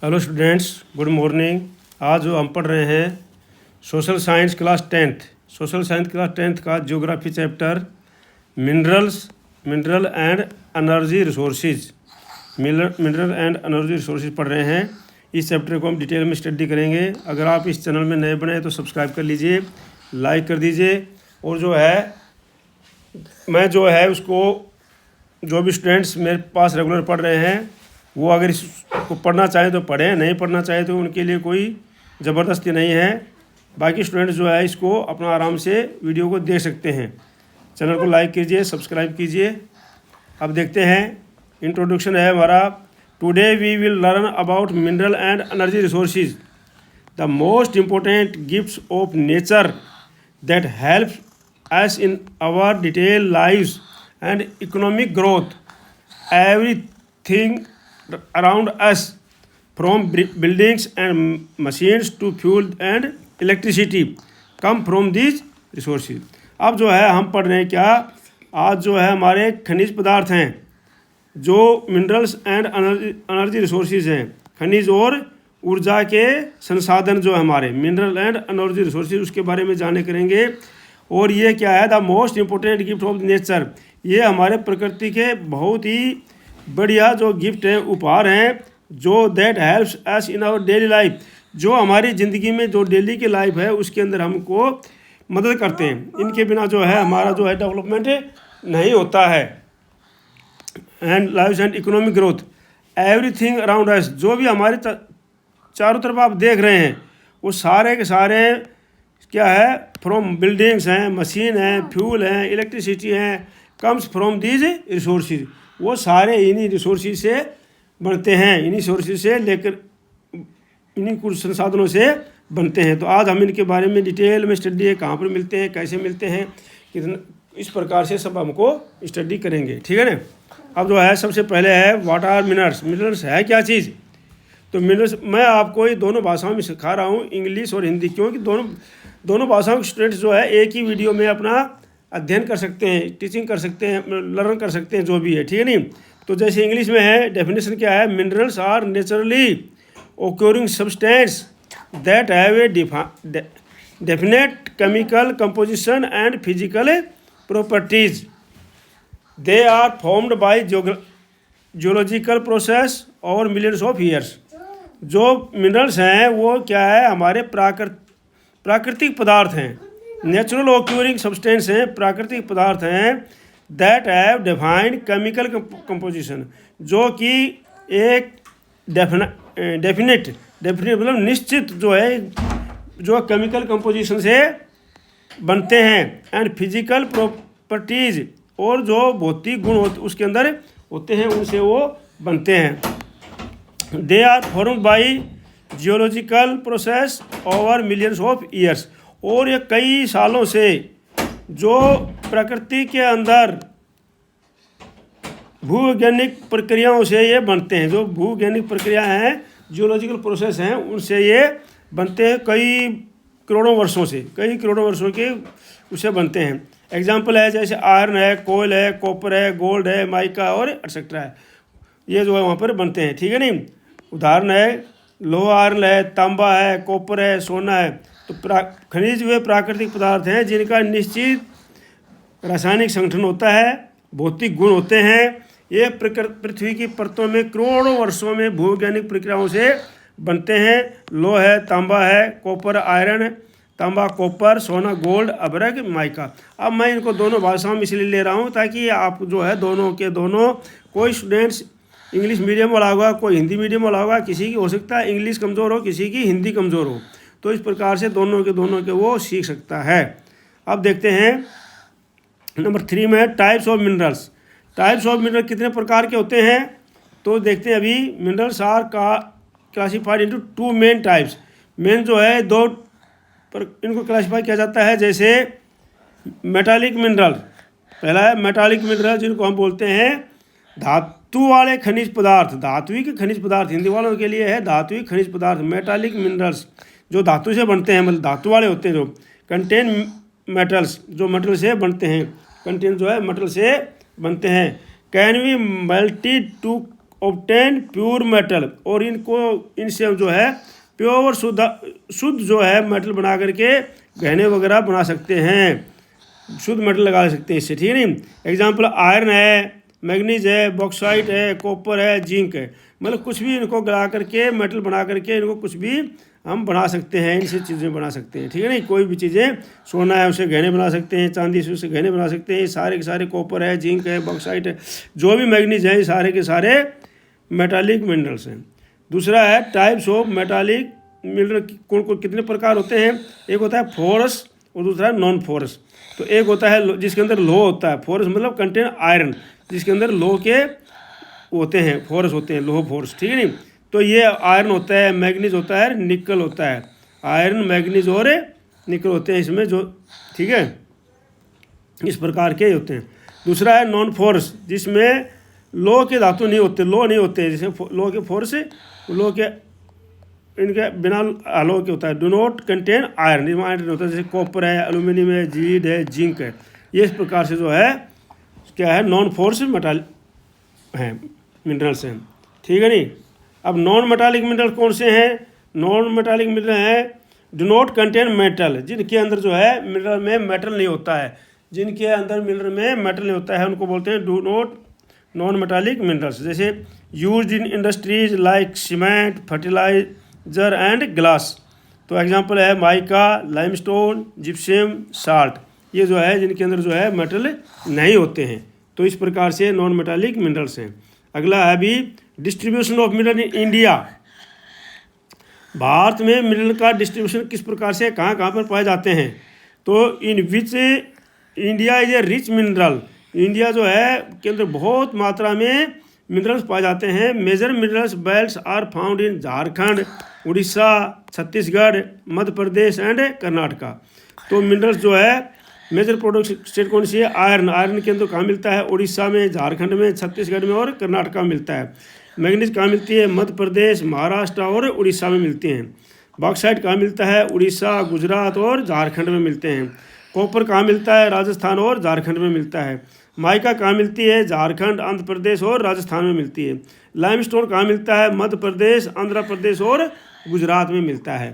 Hello students, good morning. आज जो हम पढ़ रहे हैं सोशल साइंस क्लास टेंथ का geography chapter mineral and energy resources पढ़ रहे हैं। इस चैप्टर को हम डिटेल में स्टडी करेंगे। अगर आप इस चैनल में नए बने तो सब्सक्राइब कर लीजिए, लाइक कर दीजिए। और उसको जो भी स्टूडेंट्स मेरे पास रेगुलर पढ़ रहे हैं वो अगर इसको पढ़ना चाहें तो पढ़ें, नहीं पढ़ना चाहें तो उनके लिए कोई ज़बरदस्ती नहीं है। बाकी स्टूडेंट्स इसको अपना आराम से वीडियो को देख सकते हैं। चैनल को लाइक कीजिए, सब्सक्राइब कीजिए। अब देखते हैं, इंट्रोडक्शन है हमारा। Today we will learn about mineral and energy resources, the most important gifts of nature that help us in our detailed lives and economic growth. Everything around us, from buildings and machines to fuel and electricity, come from these resources. अब हम पढ़ रहे हैं क्या, आज हमारे खनिज पदार्थ हैं, जो मिनरल्स एंड एनर्जी रिसोर्सेज हैं, खनिज और ऊर्जा के संसाधन जो हमारे मिनरल एंड एनर्जी रिसोर्सेज, उसके बारे में जाने करेंगे। और ये क्या है, the most important gift of nature, ये हमारे प्रकृति के बहुत ही बढ़िया जो गिफ्ट हैं, उपहार हैं, जो that helps us in our daily life, जो हमारी ज़िंदगी में जो डेली की लाइफ है उसके अंदर हमको मदद करते हैं। इनके बिना हमारा डेवलपमेंट नहीं होता है। And life and economic growth, everything around us, जो भी हमारे चारों तरफ आप देख रहे हैं वो सारे के सारे क्या है, फ्रॉम बिल्डिंग्स हैं, मशीन हैं, फ्यूल हैं, इलेक्ट्रिसिटी हैं, कम्स फ्रॉम दीज रिसोर्सेज, वो सारे इन्हीं रिसोर्सेज से बनते हैं, इन्हीं सोर्सेज से लेकर इन्हीं कुछ संसाधनों से बनते हैं। तो आज हम इनके बारे में डिटेल में स्टडी है, कहाँ पर मिलते हैं, कैसे मिलते हैं, कितना, इस प्रकार से सब हमको स्टडी करेंगे। ठीक है ना। अब सबसे पहले है व्हाट आर मिनरल्स। मिनरल्स है क्या चीज़? तो मिनरल्स मैं आपको ये दोनों भाषाओं में सिखा रहा हूँ, इंग्लिश और हिंदी, क्योंकि दोनों भाषाओं के स्टूडेंट्स एक ही वीडियो में अपना अध्ययन कर सकते हैं, टीचिंग कर सकते हैं, लर्न कर सकते हैं, जो भी है। ठीक है नहीं। तो जैसे इंग्लिश में है, डेफिनेशन क्या है, minerals are naturally occurring substance that have a definite chemical composition and physical properties. They are formed by geological process और मिलियंस ऑफ ईयर्स। जो मिनरल्स हैं वो क्या है, हमारे प्राकृतिक पदार्थ हैं, नेचुरल ऑक्यूरिंग सब्सटेंस हैं, प्राकृतिक पदार्थ हैं, that have defined chemical composition, जो कि एक डेफिनेट मतलब निश्चित जो केमिकल कंपोजिशन से बनते हैं, एंड फिजिकल प्रॉपर्टीज, और जो भौतिक गुण उसके अंदर होते हैं उनसे वो बनते हैं। They are formed by geological process over millions of years, और ये कई सालों से जो प्रकृति के अंदर भूवैज्ञानिक प्रक्रियाओं से ये बनते हैं। जो भूवैज्ञानिक प्रक्रिया हैं, जियोलॉजिकल प्रोसेस हैं, उनसे ये बनते हैं कई करोड़ों वर्षों के उसे बनते हैं। एग्जाम्पल है जैसे आयरन है, कोयल है, कॉपर है, गोल्ड है, माइका और एक्सेट्रा है, ये वहाँ पर बनते हैं। ठीक है नहीं। उदाहरण है लोहा आयरन है, तांबा है, कॉपर है, सोना है। तो खनिज वे प्राकृतिक पदार्थ हैं जिनका निश्चित रासायनिक संगठन होता है, भौतिक गुण होते हैं। ये पृथ्वी की परतों में करोड़ों वर्षों में भूवैज्ञानिक प्रक्रियाओं से बनते हैं। लोहा है, तांबा है, कॉपर आयरन, तांबा कॉपर, सोना गोल्ड, अभ्रक माइका। अब मैं इनको दोनों भाषाओं में इसलिए ले रहा हूँ ताकि आप दोनों कोई स्टूडेंट्स इंग्लिश मीडियम वाला होगा, कोई हिंदी मीडियम वाला होगा, किसी की हो सकता है इंग्लिश कमज़ोर हो, किसी की हिंदी कमज़ोर हो, तो इस प्रकार से दोनों के वो सीख सकता है। अब देखते हैं नंबर 3 में types of minerals. Types of mineral कितने प्रकार के होते हैं, तो देखते हैं। अभी minerals are classified into 2 main types. Main दो इनको क्लासीफाई किया जाता है। जैसे मेटालिक मिनरल, पहला है मेटालिक मिनरल, जिनको हम बोलते हैं धातु वाले खनिज पदार्थ। धात्विक खनिज पदार्थ हिंदी वालों के लिए है धात्विक खनिज पदार्थ। मेटालिक मिनरल्स जो धातु से बनते हैं, मतलब धातु वाले होते हैं। जो कंटेन मेटल्स, जो मेटल से बनते हैं, कंटेन मेटल से बनते हैं। Can be melted to obtain pure metal, और इनसे हम जो है प्योर शुद्ध जो है मेटल बना करके गहने वगैरह बना सकते हैं, शुद्ध मेटल लगा सकते हैं इससे, ठीक है नहीं। एग्जाम्पल आयरन है, मैग्नीज है, बॉक्साइट है, कॉपर है, जिंक है, मतलब कुछ भी इनको गला करके मेटल बना करके इनको कुछ भी हम बना सकते हैं, इनसे चीज़ें बना सकते हैं, ठीक है नहीं। कोई भी चीज़ें, सोना है उसे गहने बना सकते हैं, चांदी से उसे गहने बना सकते हैं, सारे के सारे कॉपर है, जिंक है, बॉक्साइट है, जो भी मैग्नीज है, ये सारे के सारे मेटालिक मिनरल्स हैं। दूसरा है टाइप्स ऑफ मेटालिक मिनरल, कौन कौन कितने प्रकार होते हैं। एक होता है फोरस और दूसरा है नॉन फोरस। तो एक होता है जिसके अंदर लो होता है, फोरस मतलब कंटेन आयरन, जिसके अंदर लो के होते हैं, फोरस होते हैं, लोह फोरस, ठीक है नहीं। तो ये आयरन होता है, मैग्नीज होता है, निकल होता है, आयरन मैग्नीज और निकल होते हैं इसमें जो, ठीक है, इस प्रकार के होते हैं। दूसरा है नॉन फोरस, जिसमें लो के धातु नहीं होते, लो नहीं होते, जैसे लो के फोरस, लो के इनके बिना लो के होता है, डू नॉट कंटेन आयरन, इसमें आयरन होता है, जैसे कॉपर है, एल्यूमिनियम है, लीड है, जिंक है, ये इस प्रकार से जो है क्या है नॉन फोर्स मेटाल हैं, मिनरल्स हैं, ठीक है नहीं। अब नॉन मेटालिक मिनरल कौन से हैं। नॉन मेटालिक मिनरल हैं डू नॉट कंटेन मेटल, जिनके अंदर जो है मिनरल में मेटल नहीं होता है, जिनके अंदर मिनरल में मेटल नहीं होता है उनको बोलते हैं do not non metallic minerals. जैसे used in industries like cement, fertiliser and glass. तो एग्जांपल है माइका, लाइमस्टोन, जिप्सम, साल्ट, ये जो है जिनके अंदर जो है मेटल नहीं होते हैं। तो इस प्रकार से नॉन मेटालिक मिनरल्स हैं। अगला है अभी distribution of mineral in India. Bharat में मिनरल का डिस्ट्रीब्यूशन किस प्रकार से कहाँ कहाँ पर पाए जाते हैं। तो in which India is a rich mineral, India जो है के अंदर बहुत मात्रा में मिनरल्स पाए जाते हैं। Major minerals belts are found in Jharkhand, Orissa, Chhattisgarh, Madhya Pradesh and Karnataka. तो मिनरल्स जो है मेजर प्रोडक्ट स्टेट कौन सी है। आयरन, आयरन के अंदर कहाँ मिलता है, उड़ीसा में, झारखंड में, छत्तीसगढ़ में और कर्नाटका में मिलता है। मैग्नीज कहाँ मिलती है, मध्य प्रदेश, महाराष्ट्र और उड़ीसा में मिलती हैं। बॉक्साइट कहाँ मिलता है, उड़ीसा, गुजरात और झारखंड में मिलते हैं। कॉपर कहाँ मिलता है, राजस्थान और झारखंड में मिलता है। माइका कहाँ मिलती है, झारखंड, आंध्र प्रदेश और राजस्थान में मिलती है। लाइमस्टोन कहाँ मिलता है, मध्य प्रदेश, आंध्र प्रदेश और गुजरात में मिलता है।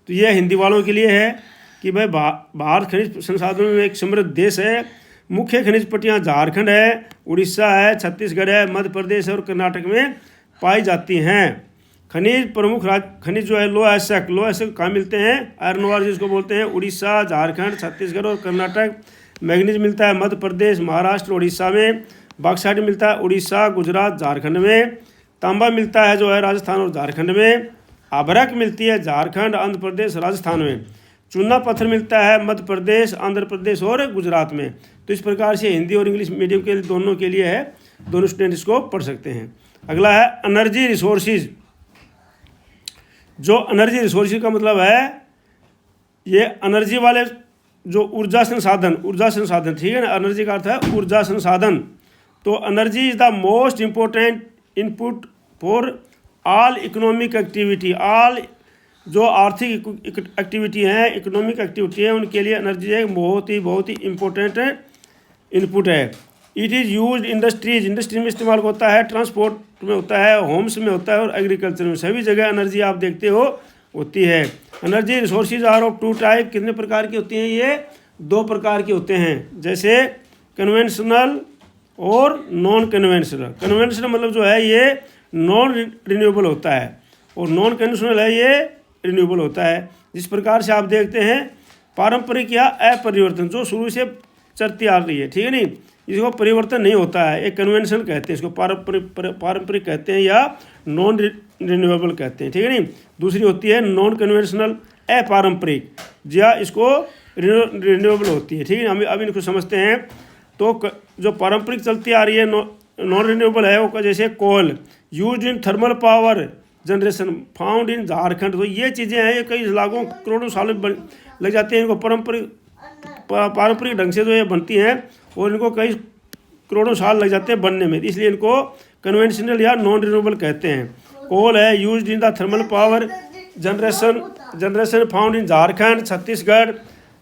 तो यह हिंदी वालों के लिए है कि भाई भारत खनिज संसाधनों में एक समृद्ध देश है। मुख्य खनिज पट्टियाँ झारखंड है, उड़ीसा है, छत्तीसगढ़ है, मध्य प्रदेश और कर्नाटक में पाई जाती हैं। खनिज प्रमुख खनिज जो है लो एसक कहाँ मिलते हैं, आयरन ओर जिसको बोलते हैं, उड़ीसा, झारखंड, छत्तीसगढ़ और कर्नाटक। मैग्नीज मिलता है मध्य प्रदेश, महाराष्ट्र, उड़ीसा में। बॉक्साइट मिलता है उड़ीसा, गुजरात, झारखंड में। तांबा मिलता है जो है राजस्थान और झारखंड में। आभरक मिलती है झारखंड, आंध्र प्रदेश, राजस्थान में। चूना पत्थर मिलता है मध्य प्रदेश, आंध्र प्रदेश और गुजरात में। तो इस प्रकार से हिंदी और इंग्लिश मीडियम के दोनों के लिए है, दोनों स्टूडेंट इसको पढ़ सकते हैं। अगला है एनर्जी रिसोर्सेज। जो एनर्जी रिसोर्सेज का मतलब है ये एनर्जी वाले जो ऊर्जा संसाधन, ठीक है ना। एनर्जी का अर्थ है ऊर्जा संसाधन। तो energy is the most important input for all economic activity. All जो आर्थिक एक्टिविटी हैं, इकोनॉमिक एक्टिविटी है, उनके लिए एनर्जी एक बहुत ही इम्पोर्टेंट इनपुट है। इट इज़ यूज इंडस्ट्री में इस्तेमाल होता है, ट्रांसपोर्ट में होता है, होम्स में होता है और एग्रीकल्चर में, सभी जगह एनर्जी आप देखते हो होती है। Energy resources are of two type. कितने प्रकार की होती हैं, ये 2 प्रकार के होते हैं, जैसे कन्वेंशनल और नॉन कन्वेंशनल। कन्वेंशनल मतलब जो है ये नॉन रिन्यूएबल होता है और नॉन कन्वेंशनल है ये रिन्यूएबल होता है। जिस प्रकार से आप देखते हैं पारंपरिक या अपरिवर्तन, जो शुरू से चलती आ रही है, ठीक है नहीं, इसको परिवर्तन नहीं होता है, एक कन्वेंशन कहते हैं इसको, पारंपरिक कहते हैं या नॉन रिन्यूएबल कहते हैं, ठीक है नहीं। दूसरी होती है नॉन कन्वेंशनल, अपारंपरिक, या इसको रिन्यूएबल होती है, ठीक है। हम अभी इनको समझते हैं। तो जो पारंपरिक चलती आ रही है नॉन रिन्यूएबल है वो, जैसे coal use in thermal power generation found in Jharkhand. तो ये चीज़ें हैं, ये कई लाखों करोड़ों सालों लग जाते हैं इनको पारंपरिक ढंग से जो ये बनती हैं और इनको कई करोड़ों साल लग जाते हैं बनने में, इसलिए इनको कन्वेंशनल या नॉन रिन्यूएबल कहते हैं। कोल है used in the thermal power generation found in Jharkhand, Chhattisgarh.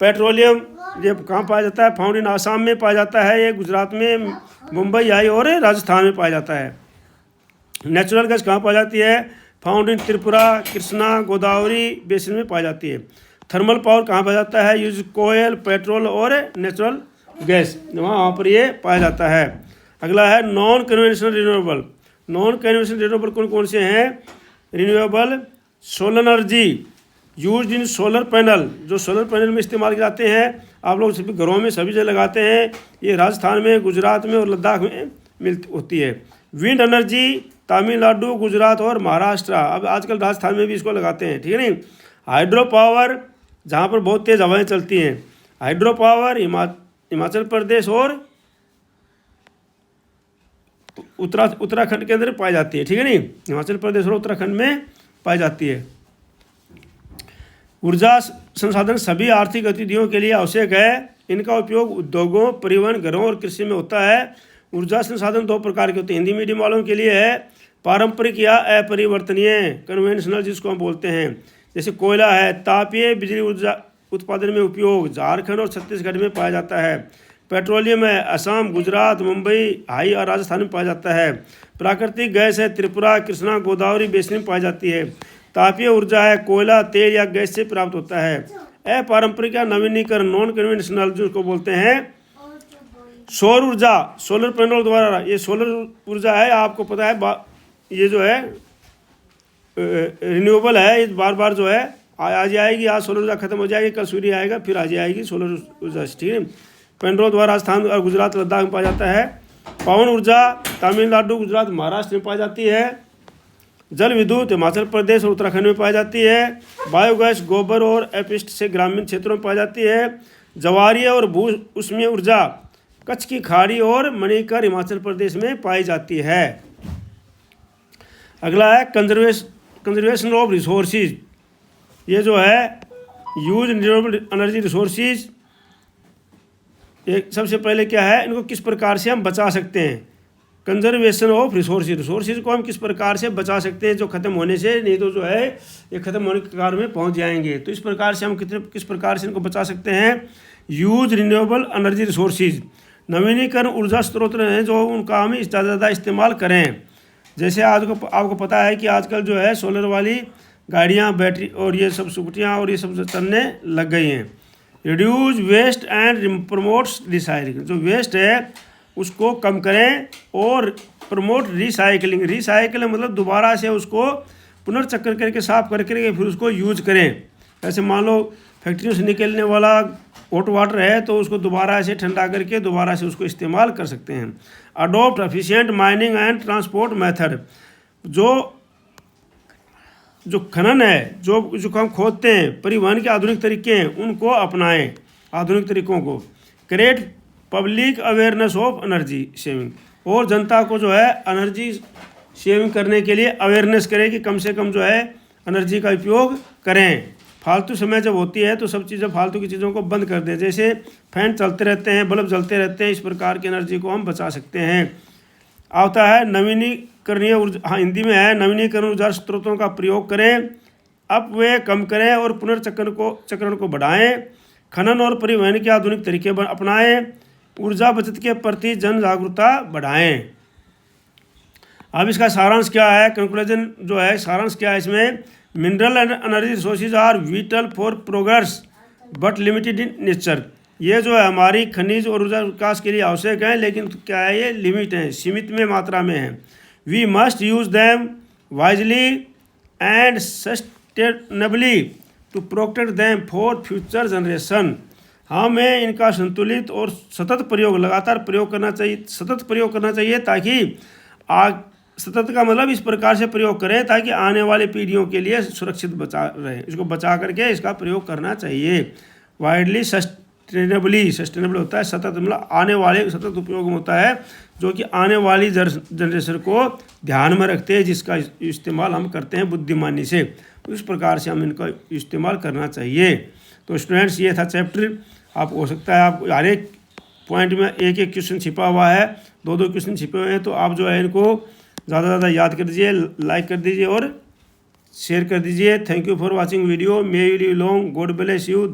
Petroleum ये कहाँ पाया जाता है, फाउंड इन आसाम में पाया जाता है, ये गुजरात में, मुंबई आई और राजस्थान में पाया जाता है। नेचुरल गैस कहाँ पाई जाती है? Found in Tripura, Krishna, Godavari basin में पाई जाती है। थर्मल पावर कहाँ पाया जाता है? यूज कोयल, पेट्रोल और नेचुरल गैस, वहाँ पर ये पाया जाता है। अगला है non conventional renewable. Non conventional renewable कौन कौन से हैं? Renewable solar energy use in solar panel, जो सोलर पैनल में इस्तेमाल किए जाते हैं, आप लोग सभी घरों में सभी जगह लगाते हैं। ये राजस्थान में, गुजरात में और लद्दाख में मिलती होती है। विंड एनर्जी तमिलनाडु, गुजरात और महाराष्ट्र, अब आजकल राजस्थान में भी इसको लगाते हैं, ठीक है नहीं। हाइड्रो पावर जहाँ पर बहुत तेज़ हवाएं चलती हैं, हाइड्रो पावर हिमाचल प्रदेश और उत्तराखंड के अंदर पाई जाती है, ठीक है नहीं। हिमाचल प्रदेश और उत्तराखंड में पाई जाती है। ऊर्जा संसाधन सभी आर्थिक गतिविधियों के लिए आवश्यक है। इनका उपयोग उद्योगों, परिवहन, घरों और कृषि में होता है। ऊर्जा संसाधन दो प्रकार के होते हैं, हिंदी मीडियम वालों के लिए है पारंपरिक या अपरिवर्तनीय, कन्वेंशनल जिसको हम बोलते हैं। जैसे कोयला है, तापीय बिजली ऊर्जा उत्पादन में उपयोग झारखंड और छत्तीसगढ़ में पाया जाता है। पेट्रोलियम है, असम, गुजरात, मुंबई, हाई और राजस्थान में पाया जाता है। प्राकृतिक गैस है, त्रिपुरा, कृष्णा, गोदावरी बेसिन में पाई जाती है। तापीय ऊर्जा है, कोयला, तेल या गैस से प्राप्त होता है। अपारंपरिक या नवीनीकरण नॉन कन्वेंशनल जिसको बोलते हैं सौर ऊर्जा, सोलर पैनल द्वारा। ये सोलर ऊर्जा है, आपको पता है ये जो है रिन्यूएबल है, ये बार बार जो है आज आएगी, आज सोलर ऊर्जा खत्म हो जाएगी, कल सूर्य आएगा, फिर आज आएगी सोलर ऊर्जा, ठीक है। पैनलों द्वारा राजस्थान और गुजरात, लद्दाख में पाया जाता है। पवन ऊर्जा तमिलनाडु, गुजरात, महाराष्ट्र में पाई जाती है। जल विद्युत हिमाचल प्रदेश और उत्तराखंड में पाई जाती है। बायोगैस गोबर और अपशिष्ट से ग्रामीण क्षेत्रों में पाई जाती है। ज्वारीय और भू ऊष्मीय ऊर्जा कच्छ की खाड़ी और मणिकर हिमाचल प्रदेश में पाई जाती है। अगला है कंजर्वेशन ऑफ रिसोर्सेज। ये जो है यूज रिन्यूएबल एनर्जी रिसोर्सेज, एक सबसे पहले क्या है, इनको किस प्रकार से हम बचा सकते हैं। कंजर्वेशन ऑफ रिसोर्सेज को हम किस प्रकार से बचा सकते हैं, जो ख़त्म होने से, नहीं तो जो है ये ख़त्म होने के कार में पहुंच जाएंगे। तो इस प्रकार से हम किस प्रकार से इनको बचा सकते हैं। यूज रिन्यूएबल एनर्जी रिसोर्सेज, नवीनीकरण ऊर्जा स्रोत हैं जो उनका हम ज़्यादा इस्तेमाल करें। जैसे आपको पता है कि आजकल जो है सोलर वाली गाड़ियाँ, बैटरी और ये सब स्कूटियाँ और ये सब चलने लग गई हैं। Reduce waste and promotes recycling, जो वेस्ट है उसको कम करें और प्रमोट रिसाइकलिंग। रिसाइकलिंग मतलब दोबारा से उसको पुनर्चक्र करके साफ करके फिर उसको यूज करें। ऐसे मान लो फैक्ट्रियों से निकलने वाला हॉट वाटर है तो उसको दोबारा से ठंडा करके दोबारा से उसको इस्तेमाल कर सकते हैं। Adopt efficient mining and transport method, जो खनन है, जो हम खोदते हैं, परिवहन के आधुनिक तरीके हैं, उनको अपनाएं, आधुनिक तरीकों को। Create public awareness of energy saving, और जनता को जो है एनर्जी सेविंग करने के लिए अवेयरनेस करें कि कम से कम जो है एनर्जी का उपयोग करें। फालतू समय जब होती है तो सब चीज़ें, फालतू की चीज़ों को बंद कर दें। जैसे फैन चलते रहते हैं, बल्ब जलते रहते हैं, इस प्रकार की एनर्जी को हम बचा सकते हैं। आता है नवीनीकरणीय ऊर्जा, हाँ हिंदी में है, नवीनीकरण ऊर्जा स्रोतों का प्रयोग करें, अपव्यय कम करें और पुनर्चक्रण को बढ़ाएं। खनन और परिवहन के आधुनिक तरीके अपनाएं। ऊर्जा बचत के प्रति जन जागरूकता बढ़ाएं। अब इसका सारांश क्या है, कंक्लूजन जो है, सारांश क्या है इसमें। Mineral and energy resources are vital for progress but limited in nature. ये जो है हमारी खनिज और ऊर्जा विकास के लिए आवश्यक है, लेकिन क्या है, ये लिमिट है, सीमित में मात्रा में है। We must use them wisely and sustainably to protect them for future generation. हमें इनका संतुलित और सतत प्रयोग, लगातार प्रयोग करना चाहिए, सतत प्रयोग करना चाहिए, ताकि सतत का मतलब इस प्रकार से प्रयोग करें ताकि आने वाली पीढ़ियों के लिए सुरक्षित बचा रहे, इसको बचा करके इसका प्रयोग करना चाहिए। वाइडली सस्टेनेबल होता है, सतत मतलब आने वाले, सतत उपयोग में होता है, जो कि आने वाली जनरेशन को ध्यान में रखते हैं, जिसका इस्तेमाल हम करते हैं बुद्धिमानी से। तो इस प्रकार से हम इनका इस्तेमाल करना चाहिए। तो स्टूडेंट्स, ये था चैप्टर। आप हो सकता है आप हर एक पॉइंट में एक एक क्वेश्चन छिपा हुआ है, दो क्वेश्चन छिपे हुए हैं, तो आप जो है इनको ज़्यादा याद कर दीजिए, लाइक कर दीजिए और शेयर कर दीजिए। Thank you for watching video. May you live long, God bless you.